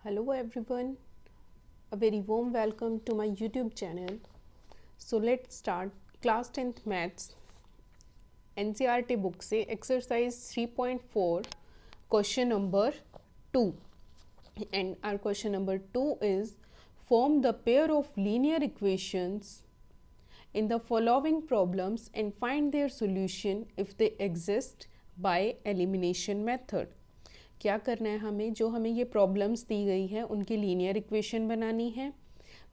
Hello everyone, a very warm welcome to my YouTube channel. So let's start class 10th maths NCERT book से exercise 3.4 question number 2, and our question number 2 is form the pair of linear equations in the following problems and find their solution if they exist by elimination method. क्या करना है हमें, जो हमें ये problems दी गई हैं उनकी लीनियर इक्वेशन बनानी है,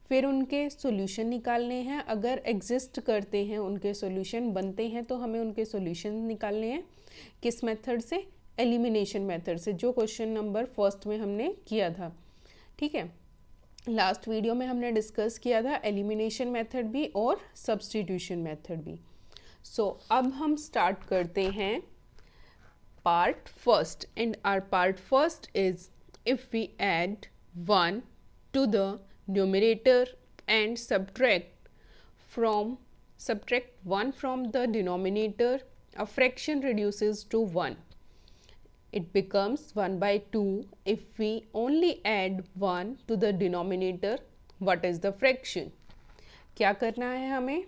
फिर उनके सॉल्यूशन निकालने हैं। अगर एग्जिस्ट करते हैं, उनके सॉल्यूशन बनते हैं, तो हमें उनके सॉल्यूशन निकालने हैं किस मेथड से? एलिमिनेशन मेथड से, जो क्वेश्चन नंबर फर्स्ट में हमने किया था। ठीक है, लास्ट वीडियो में हमने डिस्कस किया था एलिमिनेशन मेथड भी और सब्स्टिट्यूशन मेथड भी। सो अब हम स्टार्ट करते हैं part first, and our part first is if we add 1 to the numerator and subtract 1 from the denominator, a fraction reduces to 1. It becomes 1 by 2 if we only add 1 to the denominator. What is the fraction? क्या करना है हमें?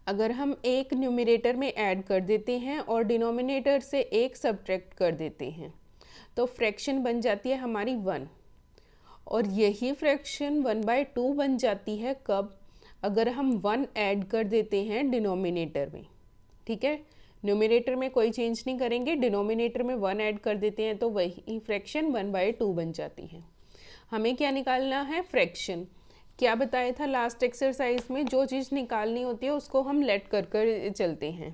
अगर हम एक numerator में add कर देते हैं और डिनोमिनेटर से एक सब्ट्रैक्ट कर देते हैं तो फ्रैक्शन बन जाती है हमारी 1, और यही फ्रैक्शन 1/2 बन जाती है कब? अगर हम 1 ऐड कर देते हैं डिनोमिनेटर में। ठीक है, न्यूमरेटर में कोई चेंज नहीं करेंगे, डिनोमिनेटर में 1 ऐड कर देते हैं तो वही फ्रैक्शन 1/2 बन जाती है। हमें क्या निकालना है? फ्रैक्शन। क्या बताया था लास्ट एक्सरसाइज में? जो चीज़ निकालनी होती है उसको हम लेट कर चलते हैं।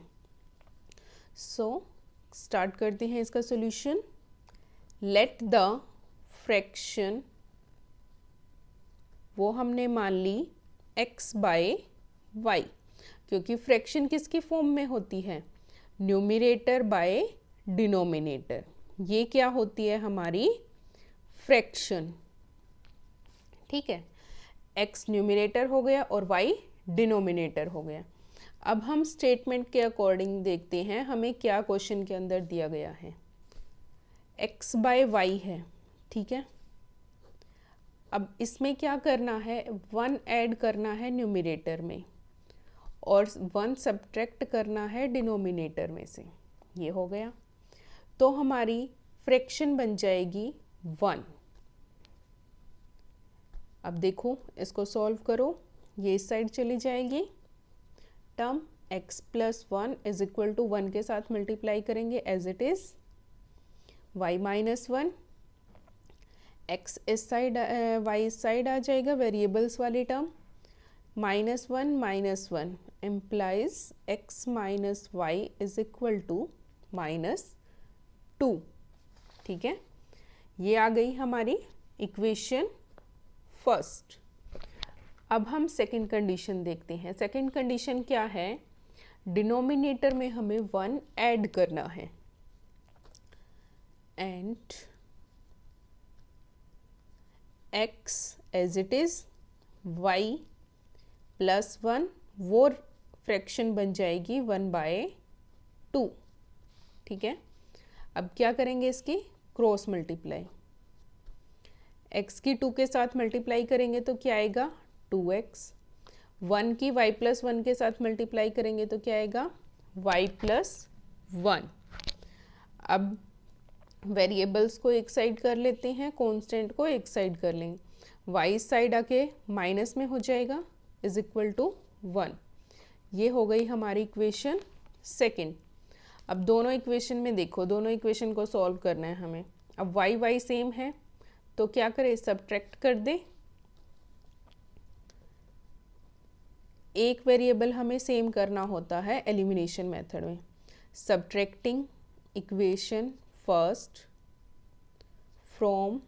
सो स्टार्ट करते हैं इसका सॉल्यूशन। लेट द फ्रैक्शन, वो हमने मान ली x बाय y, क्योंकि फ्रैक्शन किसकी फॉर्म में होती है? Numerator by denominator. ये क्या होती है? हमारी फ्रैक्शन। ठीक है, x न्यूमरेटर हो गया और y डिनोमिनेटर हो गया। अब हम स्टेटमेंट के अकॉर्डिंग देखते हैं हमें क्या क्वेश्चन के अंदर दिया गया है। x बाय y है, ठीक है। अब इसमें क्या करना है? 1 ऐड करना है न्यूमरेटर में और 1 सब्ट्रैक्ट करना है डिनोमिनेटर में से। ये हो गया, तो हमारी फ्रैक्शन बन जाएगी 1। अब देखो, इसको सॉल्व करो, ये इस साइड चली जाएगी। Term x + 1 is equal to 1 के साथ मल्टीप्लाई करेंगे as it is, y - 1, x इस साइड y इस साइड आ जाएगा, वेरिएबल्स वाली term. -1 - 1 implies x - y is equal to -2। ठीक है, ये आ गई हमारी इक्वेशन फर्स्ट। अब हम सेकंड कंडीशन देखते हैं। सेकंड कंडीशन क्या है? डिनोमिनेटर में हमें 1 ऐड करना है and x as it is, y + 1, वो फ्रैक्शन बन जाएगी 1/2। ठीक है, अब क्या करेंगे? इसकी क्रॉस मल्टीप्लाई। x की 2 के साथ मल्टीप्लाई करेंगे तो क्या आएगा? 2x। 1 की y + 1 के साथ मल्टीप्लाई करेंगे तो क्या आएगा? y + 1। अब वेरिएबल्स को एक साइड कर लेते हैं, कांस्टेंट को एक साइड कर लेंगे। y इस साइड आके माइनस में हो जाएगा इज इक्वल टू 1। ये हो गई हमारी इक्वेशन सेकंड। अब दोनों इक्वेशन में देखो, दोनों इक्वेशन को सॉल्व करना है हमें। अब y सेम है तो क्या करें? सब्ट्रैक्ट कर दे। एक वेरिएबल हमें सेम करना होता है एलिमिनेशन मेथड में। Subtracting equation first from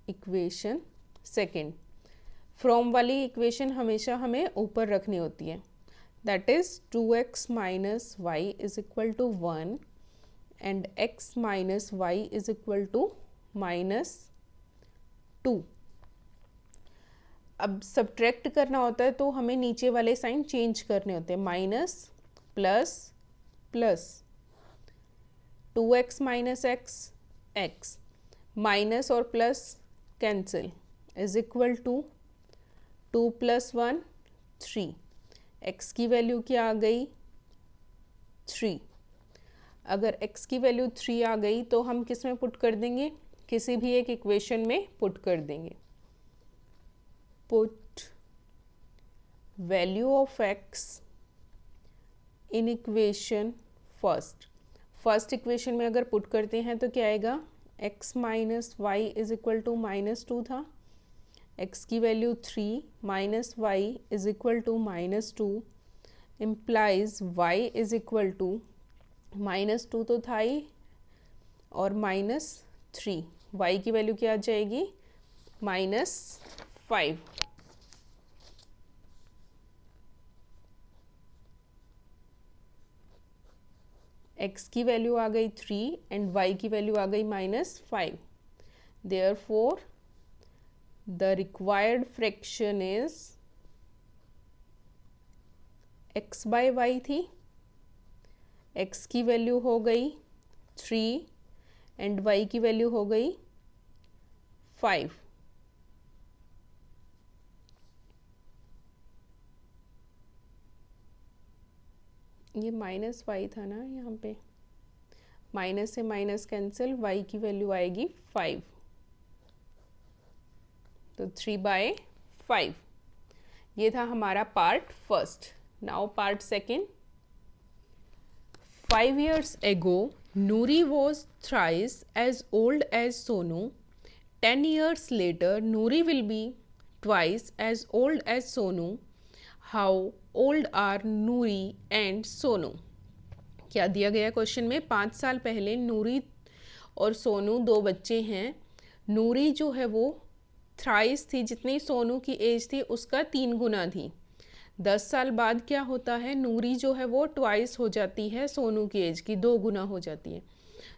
equation second. From वाली इक्वेशन हमेशा हमें ऊपर रखनी होती है। That is 2x - y is equal to 1 and x - y is equal to -2। अब सब्ट्रैक्ट करना होता है तो हमें नीचे वाले साइन चेंज करने होते हैं, minus plus plus. 2x - x, x minus और plus cancel is equal to 2 + 1 3। x की वैल्यू क्या आ गई 3। अगर x की वैल्यू 3 आ गई तो हम किस में पुट कर देंगे, किसी भी एक इक्वेशन में पुट कर देंगे। Put value of x in equation first equation में अगर पुट करते हैं तो क्या आएगा, x minus Y is equal to -2 था, x की value 3 minus Y is equal to -2 implies y is equal to -2 तो था ही और -3, y की वैल्यू क्या आ जाएगी -5। x की वैल्यू आ गई 3 एंड y की वैल्यू आ गई -5। Therefore the required fraction is x by Y थी, x की वैल्यू हो गई 3 एंड y की वैल्यू हो गई 5। ये -y था ना, यहाँ पे माइनस से माइनस कैंसिल, y की वैल्यू आएगी 5, तो 3/5। ये था हमारा part first. Now part second. 5 years ago, Noori was thrice as old as Sonu. 10 years later, Noori will be twice as old as Sonu. How old are Noori and Sonu? क्या दिया गया question में, 5 साल पहले नूरी और सोनू दो बच्चे हैं। नूरी जो है वो थ्राइस थी, जितनी सोनू की एज थी उसका 3 गुना थी। 10 साल बाद क्या होता है, नूरी जो है वो ट्वाइस हो जाती है सोनू की एज की, 2 गुना हो जाती है।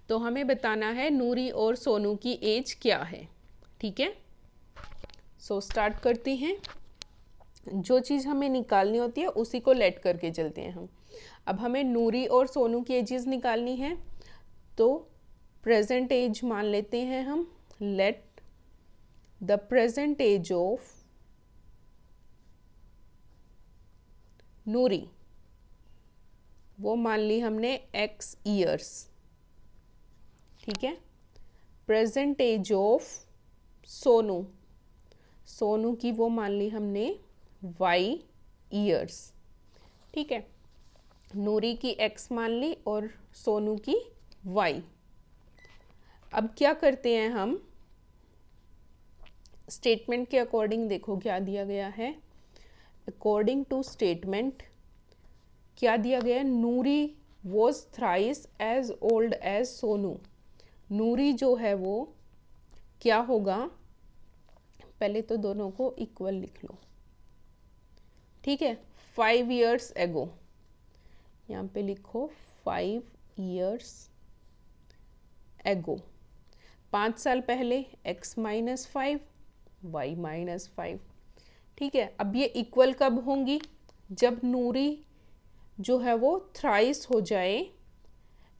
तो हमें बताना है नूरी और सोनू की एज क्या है। ठीक है, सो स्टार्ट करते हैं। जो चीज़ हमें निकालनी होती है उसी को लेट करके चलते हैं हम। अब हमें नूरी और सोनू की एजेस निकालनी है, तो प्रेजेंट एज मान लेते हैं हम। Let the present age of Noori, वो मान ली हमने x ईयर्स। ठीक है, present age of Sonu, Sonu की वो मान ली हमने y ईयर्स। ठीक है, नूरी की x मान ली और सोनू की y। अब क्या करते हैं हम, स्टेटमेंट के अकॉर्डिंग देखो क्या दिया गया है। अकॉर्डिंग टू स्टेटमेंट क्या दिया गया है, Noori was thrice as old as Sonu. Noori जो है वो क्या होगा, पहले तो दोनों को इक्वल लिख लो। ठीक है, 5 years एगो, यहाँ पे लिखो 5 years एगो, 5 साल पहले x -5 y -5। ठीक है, अब ये इक्वल कब होंगी, जब नूरी जो है वो थ्राइस हो जाए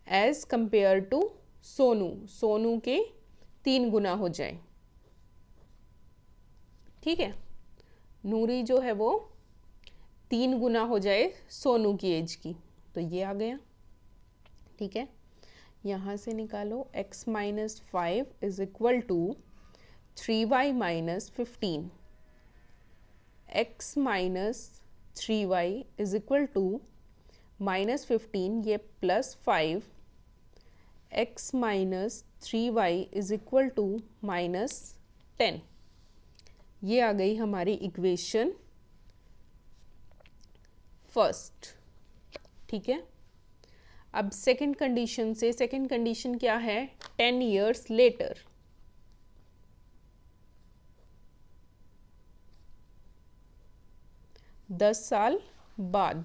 as compare to Sonu, Sonu के 3 गुना हो जाए। ठीक है, नूरी जो है वो 3 गुना हो जाए सोनू की एज की, तो ये आ गया। ठीक है, यहाँ से निकालो x -5 is equal to 3y -15। x -3y is equal to -15, ये +5, x -3y is equal to -10। ये आ गई हमारी इक्वेशन फर्स्ट। ठीक है, अब सेकंड कंडीशन से, सेकंड कंडीशन क्या है, 10 years लेटर। दस साल बाद,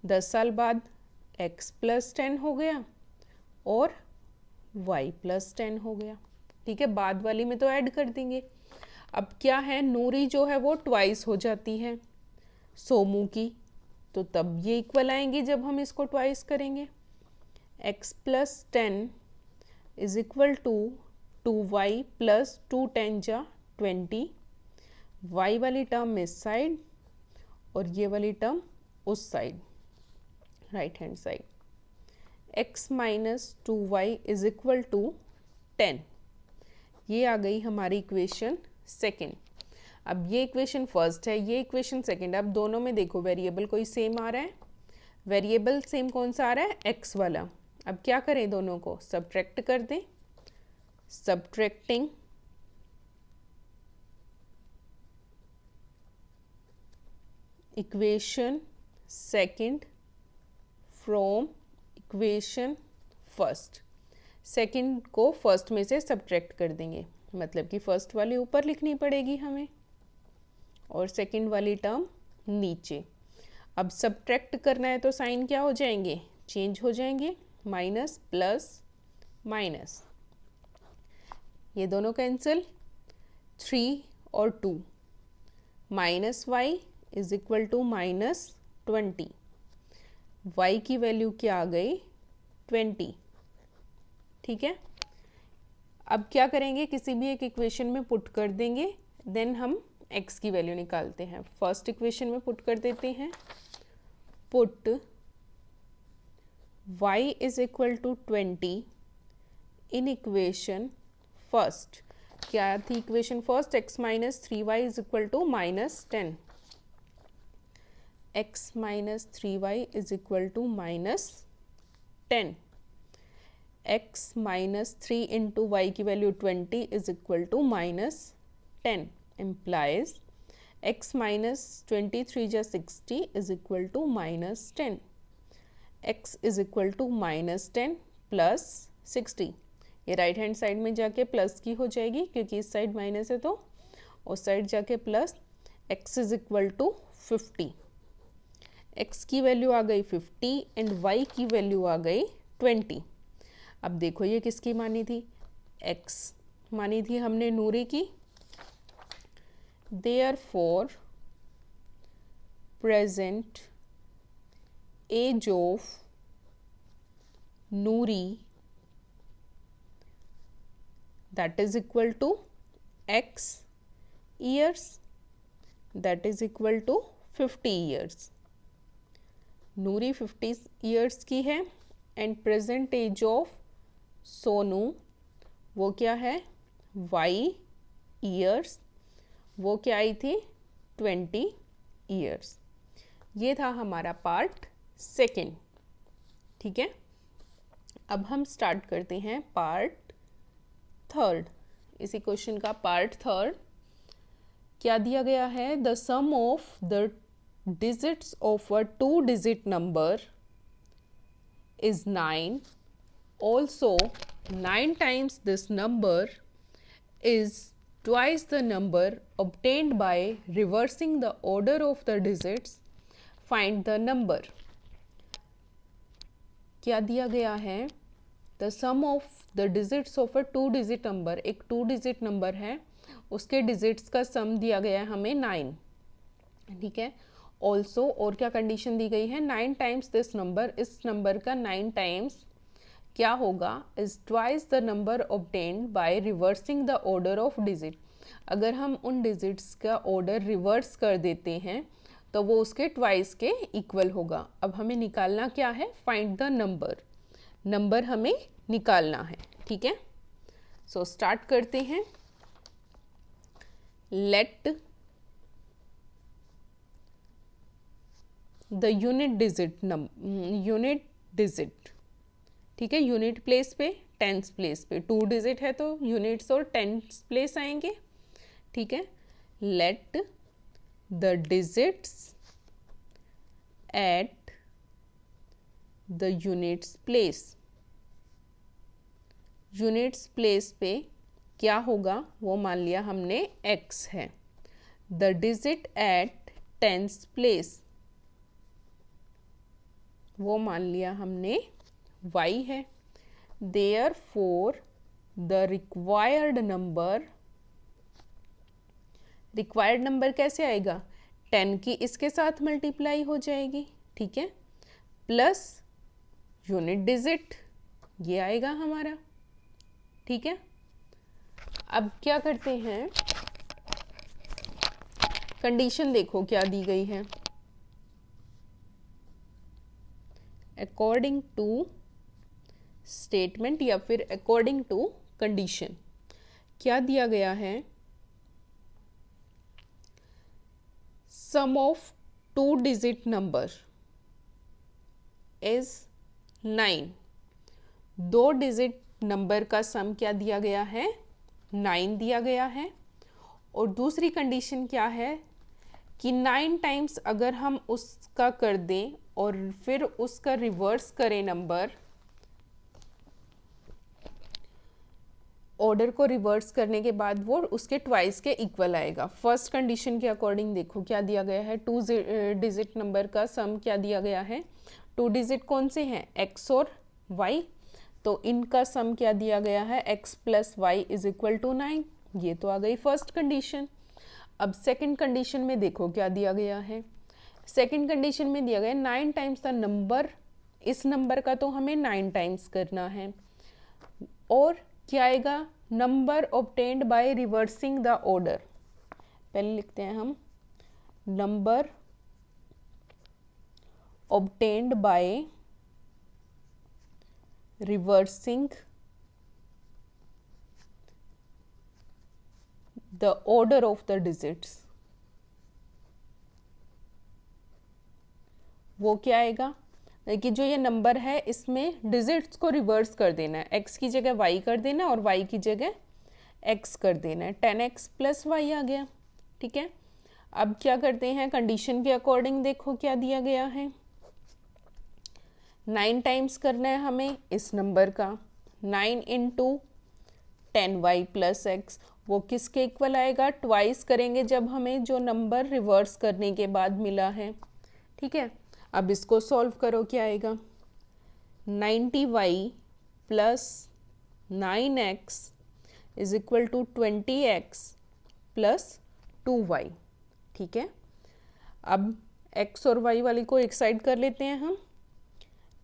10 साल बाद x +10 हो गया और y +10 हो गया। ठीक है, बाद वाली में तो ऐड कर देंगे। अब क्या है, नूरी जो है वो ट्वाइस हो जाती है सोमू की, तो तब ये इक्वल आएंगी जब हम इसको ट्वाइस करेंगे। x +10 is equal to 2y plus 2 10 जा 20, y वाली टर्म इस साइड और ये वाली टर्म उस side, right hand side. x माइनस 2y इज इक्वल टू 10। ये आ गई हमारी इक्वेशन सेकेंड। अब ये इक्वेशन फर्स्ट है, ये इक्वेशन सेकेंड। अब दोनों में देखो वेरिएबल कोई सेम आ रहा है, वेरिएबल सेम कौन सा आ रहा है, x वाला। अब क्या करें, दोनों को सब्ट्रैक्ट कर दें। Subtracting equation second from equation first. Second को फर्स्ट में से सब्ट्रैक्ट कर देंगे, मतलब कि फर्स्ट वाली ऊपर लिखनी पड़ेगी हमें और सेकेंड वाली टर्म नीचे। अब सब्ट्रैक्ट करना है तो साइन क्या हो जाएंगे, चेंज हो जाएंगे, माइनस प्लस माइनस, ये दोनों कैंसिल, 3 और 2, minus Y is equal to minus 20। y की वैल्यू क्या आ गई, 20। ठीक है, अब क्या करेंगे, किसी भी एक इक्वेशन में पुट कर देंगे, देन हम x की वैल्यू निकालते हैं। फर्स्ट इक्वेशन में पुट कर देते हैं, put y is equal to 20 in equation first. क्या थी equation first, x minus 3y is equal to minus 10। x minus 3y is equal to minus 10। x minus 3 into Y की value 20 is equal to minus 10 implies x minus 23 जा 60 is equal to minus 10। x is equal to minus 10 plus 60। ये right hand side में जाके plus की हो जाएगी क्योंकि इस साइड माइनस है, तो उस साइड जाके plus. x is equal to 50। x की वैल्यू आ गई 50 एंड y की वैल्यू आ गई 20। अब देखो ये किसकी मानी थी, x मानी थी हमने नूरी की। Therefore present age of Noori that is equal to x years, that is equal to 50 years। Noori 50 years की है and present age of Sonu वो क्या है, y years, वो क्या आई थी 20 years। ये था हमारा पार्ट सेकेंड। ठीक है, अब हम स्टार्ट करते हैं पार्ट थर्ड। इसी क्वेश्चन का पार्ट थर्ड क्या दिया गया है, the sum of the digits of a 2 digit number is 9. Also 9 times this number is twice the number obtained by reversing the order of the digits. Find the number. क्या दिया गया है, the sum of the digits of a 2 digit number, एक 2 digit number है, उसके digits का sum दिया गया है हमें 9। ठीक है, ऑल्सो और क्या कंडीशन दी गई है, 9 टाइम्स दिस नंबर, इस नंबर का 9 टाइम्स क्या होगा, is twice the number obtained by reversing the order of digit. अगर हम उन डिजिट्स का ऑर्डर रिवर्स कर देते हैं तो वो उसके ट्वाइस के इक्वल होगा। अब हमें निकालना क्या है, फाइंड द नंबर, नंबर हमें निकालना है। ठीक है, सो स्टार्ट करते हैं। लेट द यूनिट डिजिट, ठीक है, यूनिट प्लेस पे, टेंस प्लेस पे, 2 डिजिट है तो यूनिट्स और टेंस प्लेस आएंगे। ठीक है, let the digits at the units place, units place पे क्या होगा वो मान लिया हमने x है। The digit at tens place वो मान लिया हमने y है। Therefore the required number कैसे आएगा, 10 की इसके साथ मल्टीप्लाई हो जाएगी। ठीक है, प्लस यूनिट डिजिट ये आएगा हमारा। ठीक है, अब क्या करते हैं, कंडीशन देखो क्या दी गई है। अकॉर्डिंग टू स्टेटमेंट या फिर अकॉर्डिंग टू कंडीशन क्या दिया गया है, sum of 2 digit number is 9। 2 digit number का सम क्या दिया गया है, 9 दिया गया है। और दूसरी कंडीशन क्या है कि 9 टाइम्स अगर हम उसका कर दें और फिर उसका रिवर्स करें नंबर, ऑर्डर को रिवर्स करने के बाद वो उसके ट्वाइस के इक्वल आएगा। फर्स्ट कंडीशन के अकॉर्डिंग देखो क्या दिया गया है, 2 डिजिट नंबर का सम क्या दिया गया है, 2 डिजिट कौन से हैं, x और y, तो इनका सम क्या दिया गया है, x plus Y is equal to 9। ये तो आ गई फर्स्ट कंडीशन। अब सेकंड कंडीशन में देखो क्या दिया गया है। सेकंड कंडीशन में दिया गया 9 टाइम्स द नंबर, इस नंबर का तो हमें 9 टाइम्स करना है। और क्या आएगा, number obtained by reversing the order. पहले लिखते हैं हम, number obtained by reversing the order of the digits. वो क्या आएगा कि जो ये नंबर है इसमें डिजिट्स को रिवर्स कर देना है, x की जगह y कर देना और y की जगह x कर देना है। 10x प्लस वाई आ गया। ठीक है, अब क्या करते हैं, कंडीशन के अकॉर्डिंग देखो क्या दिया गया है, 9 टाइम्स करना है हमें इस नंबर का, 9 इंटू 10y प्लस एक्स, वो किसके इक्वल आएगा, ट्वाइस करेंगे जब हमें जो नंबर रिवर्स करने के बाद मिला है। ठीक है, अब इसको सॉल्व करो क्या आएगा, 90y plus 9x is equal to 20x plus 2y। ठीक है, अब x और y वाली को एक साइड कर लेते हैं हम,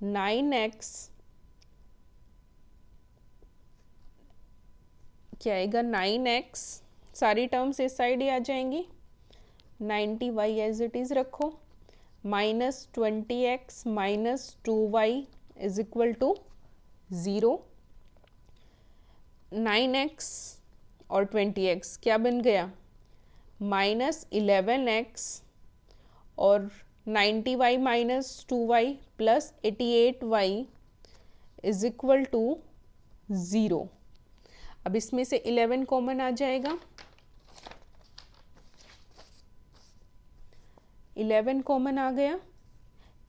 9x क्या आएगा, 9x, सारी टर्म्स इस साइड ही आ जाएंगी, 90y एज इट इज़ रखो, minus 20x minus 2y is equal to 0। 9x और 20x क्या बन गया, माइनस 11x और 90y minus 2y plus 88y is equal to 0। अब इसमें से 11 कॉमन आ जाएगा, 11 कॉमन आ गया,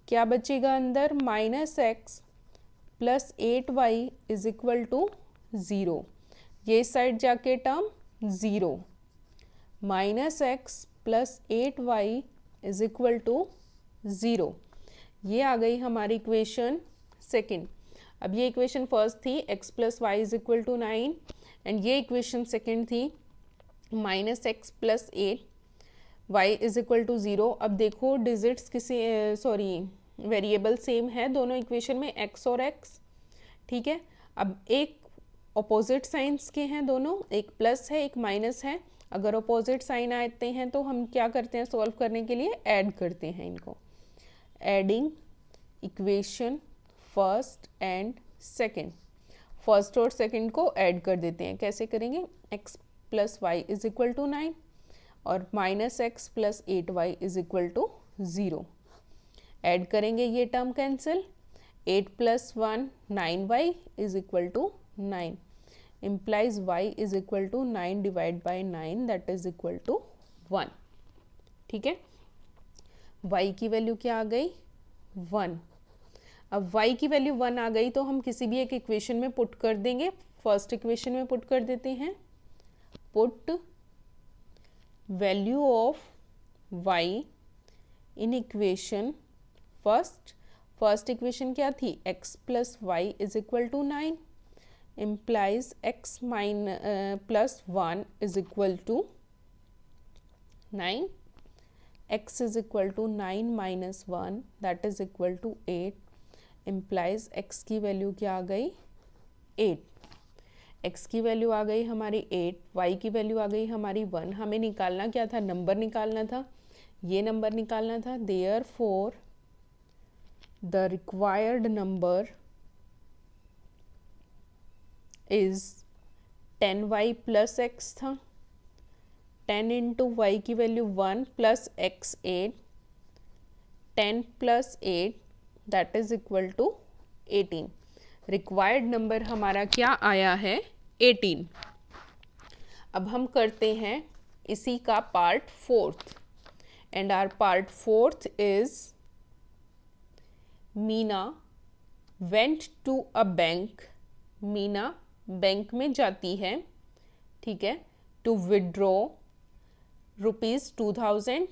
क्या बचेगा अंदर, minus X plus 8y is equal to 0। ये साइड जाके term 0, minus X plus 8y is equal to 0। ये आ गई हमारी इक्वेशन सेकंड। अब ये इक्वेशन फर्स्ट थी x plus Y is equal to 9 and ये इक्वेशन सेकंड थी minus X plus 8 y is equal to 0। अब देखो डिजिट्स किसी वेरिएबल सेम है दोनों इक्वेशन में, x और x। ठीक है, अब एक अपोजिट साइंस के हैं दोनों, एक प्लस है एक माइनस है। अगर अपोजिट साइन आते हैं तो हम क्या करते हैं, सॉल्व करने के लिए ऐड करते हैं इनको, adding equation first and second, first और सेकंड को ऐड कर देते हैं। कैसे करेंगे, x plus Y is equal to 9 और minus X plus 8y is equal to 0। Add करेंगे ये term cancel, 8 plus 1 9y is equal to 9, implies y is equal to 9 divide by 9 that is equal to 1। ठीक है, y की value क्या आ गई, 1। अब y की वैल्यू 1 आ गई तो हम किसी भी एक इक्वेशन में पुट कर देंगे। फर्स्ट इक्वेशन में पुट कर देते हैं, put value of y in equation first. First equation क्या थी, x plus Y is equal to 9, implies x plus 1 is equal to 9, x is equal to 9 minus 1 that is equal to 8, implies x की value क्या आ गई, 8। x की value आ गई हमारी 8, y की वैल्यू आ गई हमारी 1। हमें निकालना क्या था, नंबर निकालना था, ये नंबर निकालना था। Therefore the required number is 10y plus x था। 10 इंटू वाई की value 1 plus x 8, 10 plus 8 that is equal to 18। Required number हमारा क्या आया है, 18। अब हम करते हैं इसी का part fourth, and our part fourth is Meena went to a bank. Meena bank में जाती है, ठीक है, to withdraw ₹2000.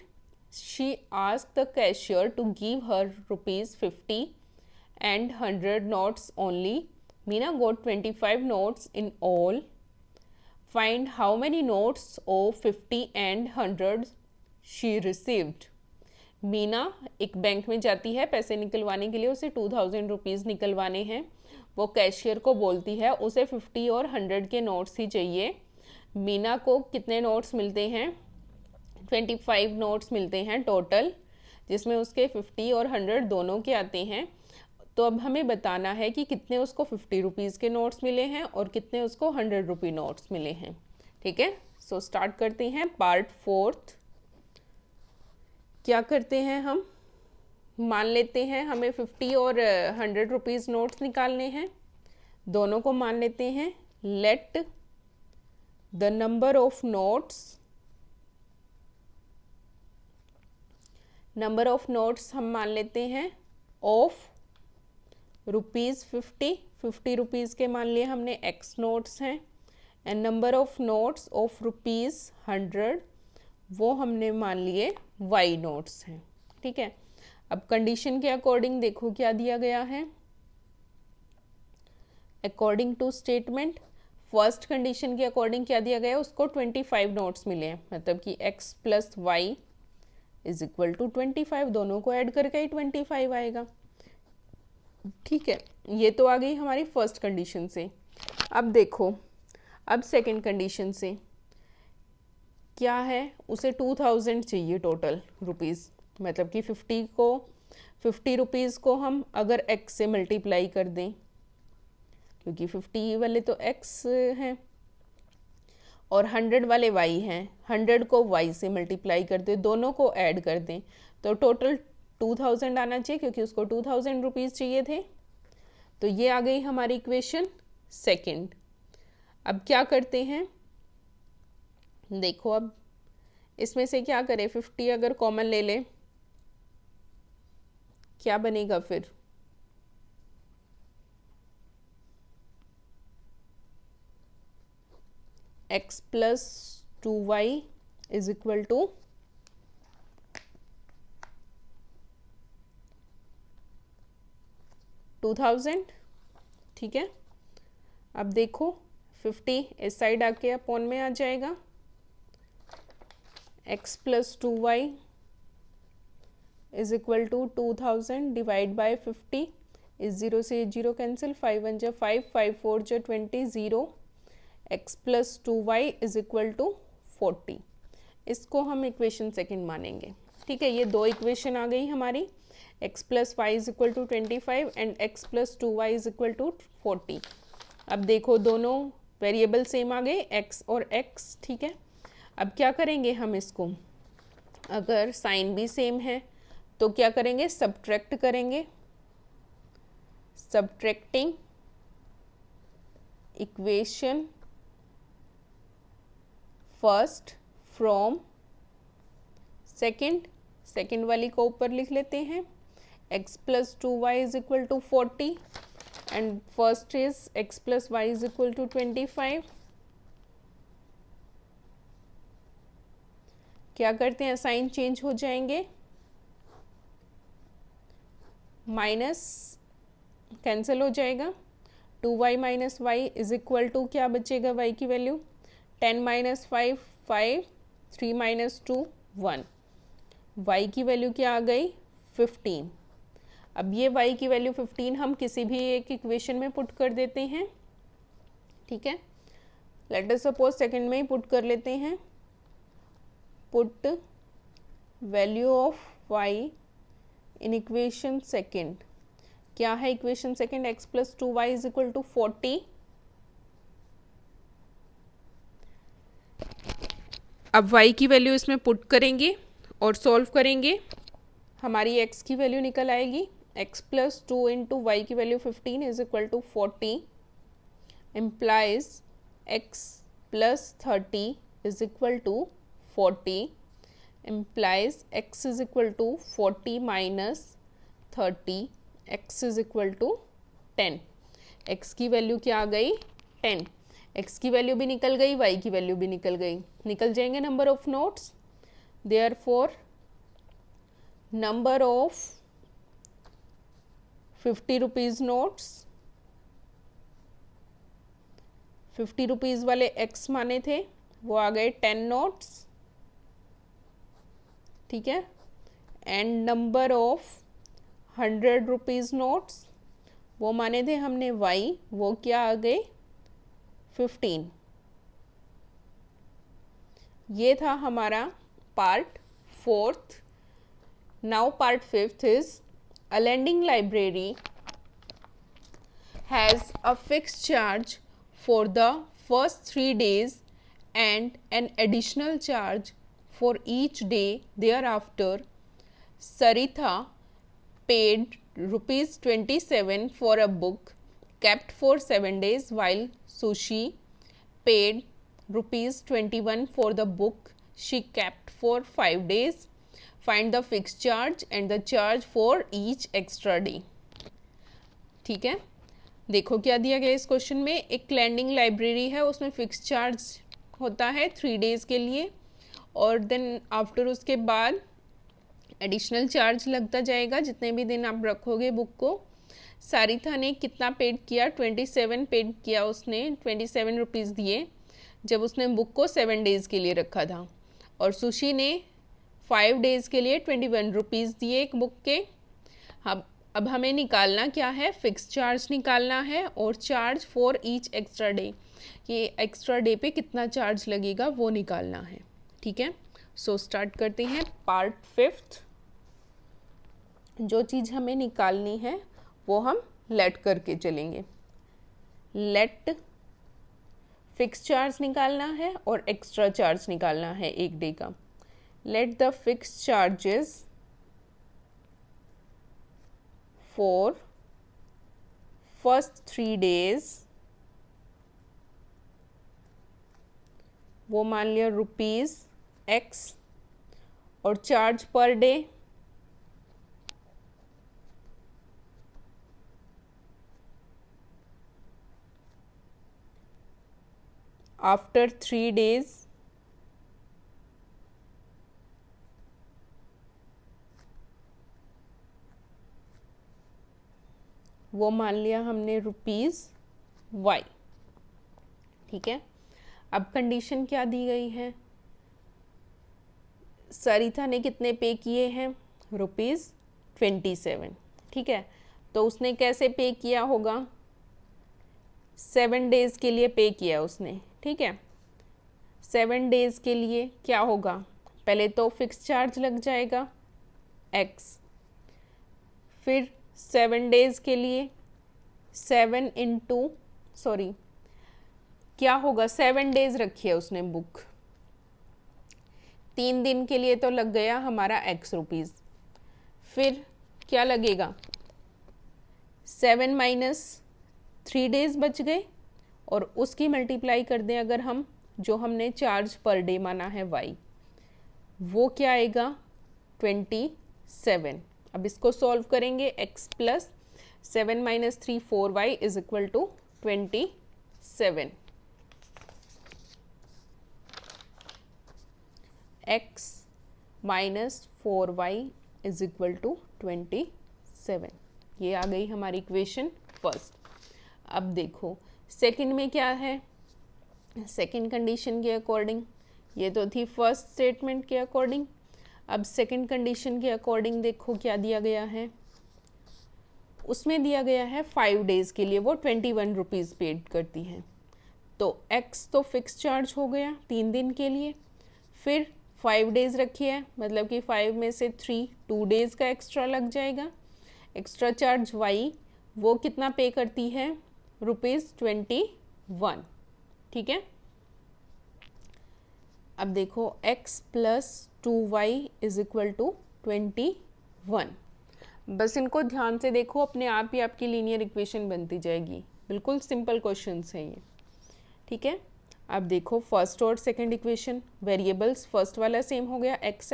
She asked the cashier to give her ₹50 and 100 notes only. Meena got 25 notes in all. Find how many notes of 50 and 100 she received. Meena एक bank में जाती है पैसे निकलवाने के लिए, उसे 2000 रुपीज़ निकलवाने हैं। वो कैशियर को बोलती है उसे 50 और 100 के नोट्स ही चाहिए। मीना को कितने नोट्स मिलते हैं, 25 नोट्स मिलते हैं टोटल, जिसमें उसके 50 और 100 दोनों के आते हैं। तो अब हमें बताना है कि कितने उसको 50 रुपीज़ के नोट्स मिले हैं और कितने उसको 100 रुपी नोट्स मिले हैं। ठीक है, सो स्टार्ट करते हैं पार्ट फोर्थ। क्या करते हैं हम, मान लेते हैं हमें 50 और 100 रुपीज़ नोट्स निकालने हैं, दोनों को मान लेते हैं। Let the number of notes हम मान लेते हैं ऑफ ₹50 रुपीज़ के मान लिए हमने x नोट्स हैं, and number of notes of ₹100 वो हमने मान लिए y नोट्स हैं। ठीक है, अब कंडीशन के अकॉर्डिंग देखो क्या दिया गया है। According to statement, first condition के अकॉर्डिंग क्या दिया गया है, उसको 25 नोट्स मिले हैं, मतलब कि x plus Y is equal to 25, दोनों को ऐड करके ही 25 आएगा। ठीक है, ये तो आ गई हमारी फर्स्ट कंडीशन से। अब देखो, अब सेकंड कंडीशन से क्या है, उसे 2000 चाहिए टोटल रुपीज़, मतलब कि 50 रुपीज़ को हम अगर x से मल्टीप्लाई कर दें, क्योंकि 50 वाले तो x हैं और 100 वाले y हैं, 100 को y से मल्टीप्लाई कर दें, दोनों को ऐड कर दें तो टोटल 2000 आना चाहिए, क्योंकि उसको 2000 रुपीज़ चाहिए थे। तो ये आ गई हमारी इक्वेशन सेकंड। अब क्या करते हैं, देखो अब इसमें से क्या करें, 50 अगर कॉमन ले लें क्या बनेगा फिर, x plus 2y is equal to 2000। ठीक है, अब देखो 50 इस साइड आके अपॉन में आ जाएगा, x plus 2y is equal to 2000 divide by 50, इस 0 से 0 कैंसिल, 5 1 जा 5, 5 4 जा 20, 0, x plus 2y is equal to 40। इसको हम इक्वेशन सेकंड मानेंगे। ठीक है, ये दो इक्वेशन आ गई हमारी, x plus Y is equal to 25 and x plus 2y is equal to 40। अब देखो दोनों वेरिएबल सेम आ गए, x और x। ठीक है, अब क्या करेंगे हम इसको, अगर साइन भी सेम है तो क्या करेंगे, सब्ट्रैक्ट करेंगे। Subtracting equation first from second वाली को ऊपर लिख लेते हैं, x plus 2y is equal to 40 and first is x plus Y is equal to 25। क्या करते हैं, साइन चेंज हो जाएंगे, माइनस कैंसिल हो जाएगा, 2y minus Y is equal to क्या बचेगा, y की वैल्यू 10 माइनस 5 5, 3 माइनस 2 1, y की वैल्यू क्या आ गई 15। अब ये y की वैल्यू 15 हम किसी भी एक इक्वेशन में पुट कर देते हैं। ठीक है, लेट अस सपोज सेकंड में ही पुट कर लेते हैं, put value of y in equation second. क्या है equation second? x plus 2y is equal to 40। अब y की वैल्यू इसमें पुट करेंगे और सॉल्व करेंगे, हमारी x की वैल्यू निकल आएगी, x प्लस 2 इंटू वाई की value 15 is equal to 40, implies x plus 30 is equal to 40, implies x is equal to 40 minus 30, x is equal to 10। x की वैल्यू क्या आ गई? 10। x की वैल्यू भी निकल गई, y की वैल्यू भी निकल गई, निकल जाएंगे number of notes. Therefore number of 50 rupees notes, 50 rupees वाले x माने थे वो आ गए 10 नोट्स, ठीक है। And number of 100 rupees notes वो माने थे हमने y, वो क्या आ गए? 15। ये था हमारा part 4th। Now part 5th is a lending library has a fixed charge for the first 3 days and an additional charge for each day thereafter. Saritha paid rupees 27 for a book kept for 7 days while Sushi paid rupees 21 for the book she kept for 5 days. Find the fixed charge and the charge for each extra day। ठीक है, देखो क्या दिया गया इस question में। एक landing library है, उसमें फिक्स चार्ज होता है 3 डेज़ के लिए और देन आफ्टर उसके बाद एडिशनल चार्ज लगता जाएगा जितने भी दिन आप रखोगे बुक को। सारिथा ने कितना पेड किया? 27 पेड किया उसने, 27 रुपीज़ दिए जब उसने बुक को 7 डेज़ के लिए रखा था। और सुशी ने 5 डेज़ के लिए 21 रुपीज़ दिए एक बुक के। अब हमें निकालना क्या है? फिक्स चार्ज निकालना है और charge for each extra day, कि एक्स्ट्रा डे पे कितना चार्ज लगेगा वो निकालना है, ठीक है। सो स्टार्ट करते हैं पार्ट 5th। जो चीज़ हमें निकालनी है वो हम लेट करके चलेंगे। लेट फिक्स चार्ज निकालना है और एक्स्ट्रा चार्ज निकालना है एक डे का। Let the fixed charges for first 3 days, वो मान लिया रुपीज़ x, और charge per day after 3 days वो मान लिया हमने रुपीज़ y, ठीक है। अब कंडीशन क्या दी गई है? सरिता ने कितने पे किए हैं? रुपीज़ 27, ठीक है। तो उसने कैसे पे किया होगा? 7 डेज़ के लिए पे किया उसने, ठीक है। 7 डेज़ के लिए क्या होगा? पहले तो फिक्स चार्ज लग जाएगा x, फिर 7 डेज़ के लिए 7 इंटू क्या होगा? 7 डेज़ रखी है उसने बुक, 3 दिन के लिए तो लग गया हमारा x रुपीज़। फिर क्या लगेगा? 7 माइनस 3 डेज़ बच गए और उसकी मल्टीप्लाई कर दें अगर हम, जो हमने चार्ज पर डे माना है y, वो क्या आएगा? 27। अब इसको सॉल्व करेंगे। x plus 7 minus 3 4y is equal to 27। x minus 4y is equal to 27। ये आ गई हमारी इक्वेशन फर्स्ट। अब देखो सेकंड में क्या है? सेकंड कंडीशन के अकॉर्डिंग, ये तो थी फर्स्ट स्टेटमेंट के अकॉर्डिंग। अब सेकंड कंडीशन के अकॉर्डिंग देखो क्या दिया गया है। उसमें दिया गया है 5 डेज़ के लिए वो 21 रुपीज़ पेड करती हैं। तो तो x तो फिक्स चार्ज हो गया 3 दिन के लिए, फिर 5 डेज़ रखी है, मतलब कि 5 में से 2 डेज़ का एक्स्ट्रा लग जाएगा। एक्स्ट्रा चार्ज y वो कितना पे करती है, ₹21। ठीक है, अब देखो x plus 2y is equal to 21। बस इनको ध्यान से देखो, अपने आप ही आपकी लीनियर इक्वेशन बनती जाएगी। बिल्कुल सिंपल क्वेश्चंस हैं ये। ठीक है, अब देखो फर्स्ट और सेकंड इक्वेशन, वेरिएबल्स फर्स्ट वाला सेम हो गया x।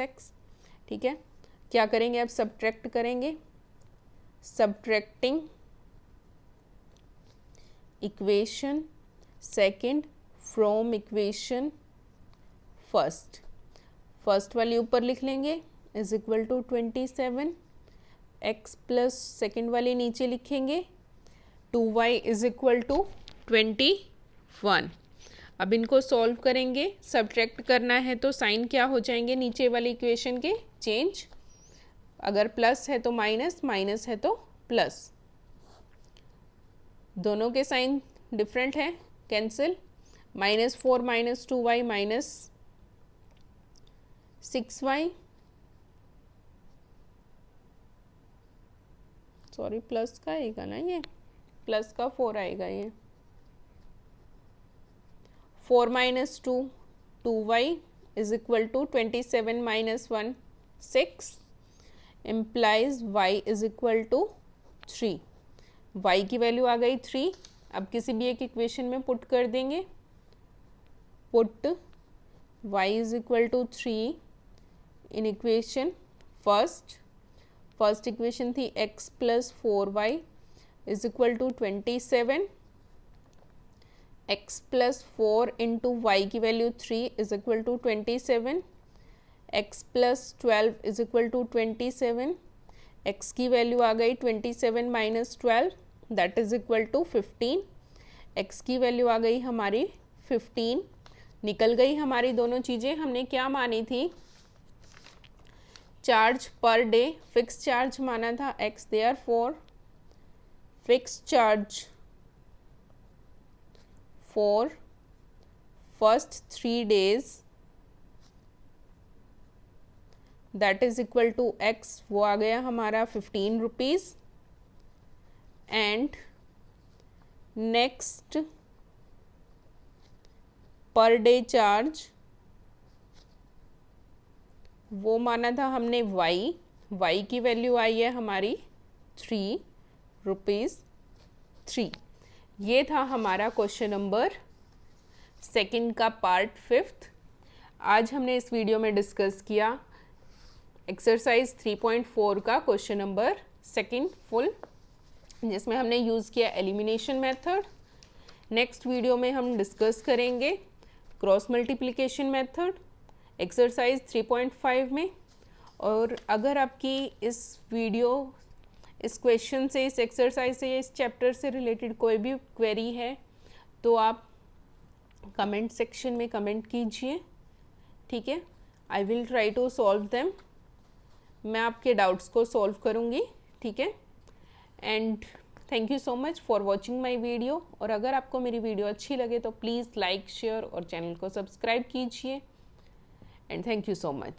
ठीक है, क्या करेंगे अब, सब्ट्रैक्ट करेंगे। Subtracting equation second from equation first, first वाली ऊपर लिख लेंगे is equal to 27, x plus second वाली नीचे लिखेंगे 2y इज इक्वल टू 21। अब इनको सॉल्व करेंगे, सब्ट्रैक्ट करना है तो साइन क्या हो जाएंगे नीचे वाली इक्वेशन के, चेंज। अगर प्लस है तो माइनस, माइनस है तो प्लस, दोनों के साइन डिफरेंट है, cancel. -4 - 2y -6y, sorry plus का आएगा ना, ये प्लस का 4 आएगा, ये 4 - 2 2y is equal to 27 - 1 6 implies y is equal to 3। y की वैल्यू आ गई 3। अब किसी भी एक इक्वेशन में पुट कर देंगे, put y is equal to 3 in equation first. First equation थी x plus 4y is equal to 27, x plus 4 into Y की value 3 is equal to 27, x plus 12 is equal to 27, x की value आ गई 27 minus 12 that is equal to 15, x की value आ गई हमारी 15। निकल गई हमारी दोनों चीज़ें। हमने क्या मानी थी, charge per day, fix charge माना था x, therefore fixed charge for first 3 days that is equal to x, वो आ गया हमारा 15 rupees. And next per day charge वो माना था हमने y की वैल्यू आई है हमारी 3 रुपीज़ 3। ये था हमारा क्वेश्चन नंबर सेकंड का पार्ट 5th। आज हमने इस वीडियो में डिस्कस किया एक्सरसाइज 3.4 का क्वेश्चन नंबर सेकंड फुल, जिसमें हमने यूज़ किया एलिमिनेशन मेथड। नेक्स्ट वीडियो में हम डिस्कस करेंगे क्रॉस मल्टीप्लिकेशन मेथड एक्सरसाइज 3.5 में। और अगर आपकी इस वीडियो, इस क्वेश्चन से, इस एक्सरसाइज से, इस चैप्टर से रिलेटेड कोई भी क्वेरी है तो आप कमेंट सेक्शन में कमेंट कीजिए। ठीक है, I will try to solve them, मैं आपके डाउट्स को सॉल्व करूँगी। ठीक है, and thank you so much for watching my video. और अगर आपको मेरी वीडियो अच्छी लगे तो प्लीज़ लाइक, शेयर और चैनल को सब्सक्राइब कीजिए। And thank you so much.